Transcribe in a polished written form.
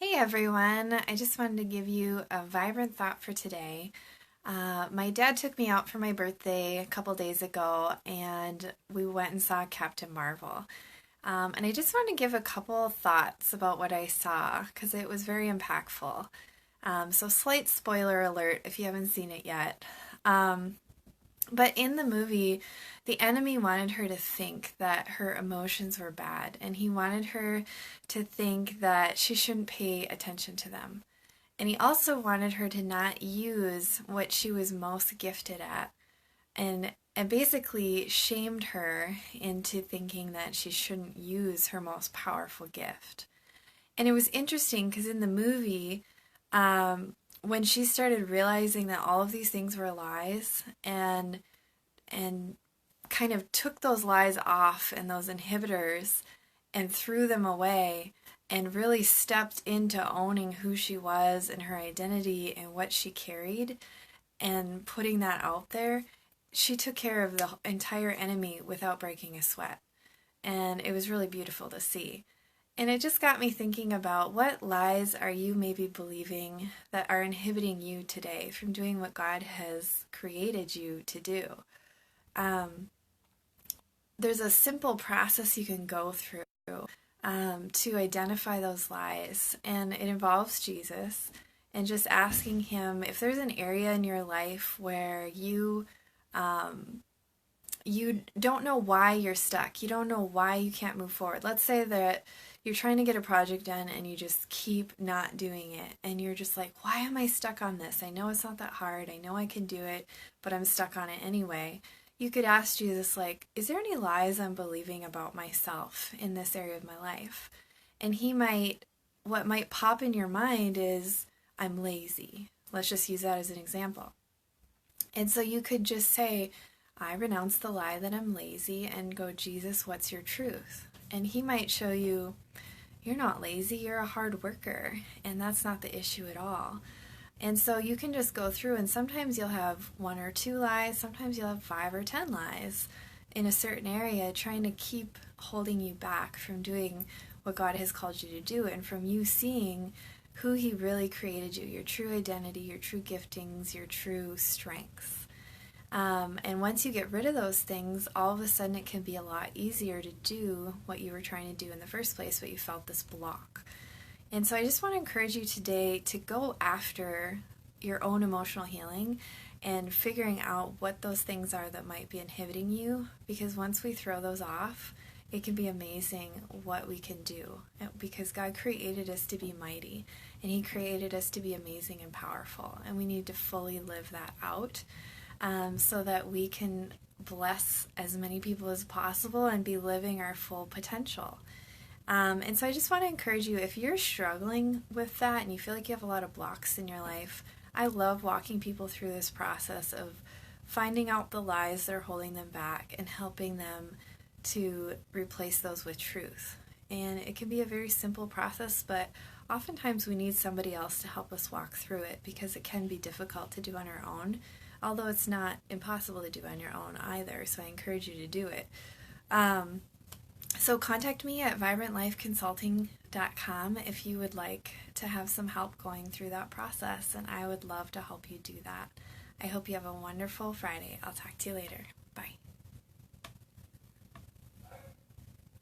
Hey everyone, I just wanted to give you a vibrant thought for today. My dad took me out for my birthday a couple days ago and we went and saw Captain Marvel. And I just wanted to give a couple of thoughts about what I saw because it was very impactful. So, slight spoiler alert if you haven't seen it yet. Um, but in the movie, the enemy wanted her to think that her emotions were bad, and he wanted her to think that she shouldn't pay attention to them. And he also wanted her to not use what she was most gifted at, and basically shamed her into thinking that she shouldn't use her most powerful gift. And it was interesting because in the movie, when she started realizing that all of these things were lies and kind of took those lies off and those inhibitors and threw them away and really stepped into owning who she was and her identity and what she carried and putting that out there, she took care of the entire enemy without breaking a sweat. And it was really beautiful to see. And it just got me thinking about what lies are you maybe believing that are inhibiting you today from doing what God has created you to do. Um, there's a simple process you can go through to identify those lies, and it involves Jesus and just asking Him if there's an area in your life where um, you don't know why you're stuck. You don't know why you can't move forward. Let's say that you're trying to get a project done and you just keep not doing it. And you're just like, why am I stuck on this? I know it's not that hard. I know I can do it, but I'm stuck on it anyway. You could ask Jesus, like, is there any lies I'm believing about myself in this area of my life? And what might pop in your mind is, I'm lazy. Let's just use that as an example. And so you could just say, I renounce the lie that I'm lazy and go, Jesus, what's your truth? And He might show you, you're not lazy, you're a hard worker, and that's not the issue at all. And so you can just go through, and sometimes you'll have one or two lies, sometimes you'll have 5 or 10 lies in a certain area trying to keep holding you back from doing what God has called you to do and from you seeing who He really created you, your true identity, your true giftings, your true strengths. And once you get rid of those things, all of a sudden it can be a lot easier to do what you were trying to do in the first place, but you felt this block. And so I just want to encourage you today to go after your own emotional healing and figuring out what those things are that might be inhibiting you, because once we throw those off, it can be amazing what we can do, because God created us to be mighty and He created us to be amazing and powerful, and we need to fully live that out so that we can bless as many people as possible and be living our full potential. And so I just want to encourage you, if you're struggling with that and you feel like you have a lot of blocks in your life, I love walking people through this process of finding out the lies that are holding them back and helping them to replace those with truth. And it can be a very simple process, but oftentimes we need somebody else to help us walk through it because it can be difficult to do on our own, although it's not impossible to do on your own either. So I encourage you to do it. So contact me at vibrantlifeconsulting.com if you would like to have some help going through that process, and I would love to help you do that. I hope you have a wonderful Friday. I'll talk to you later.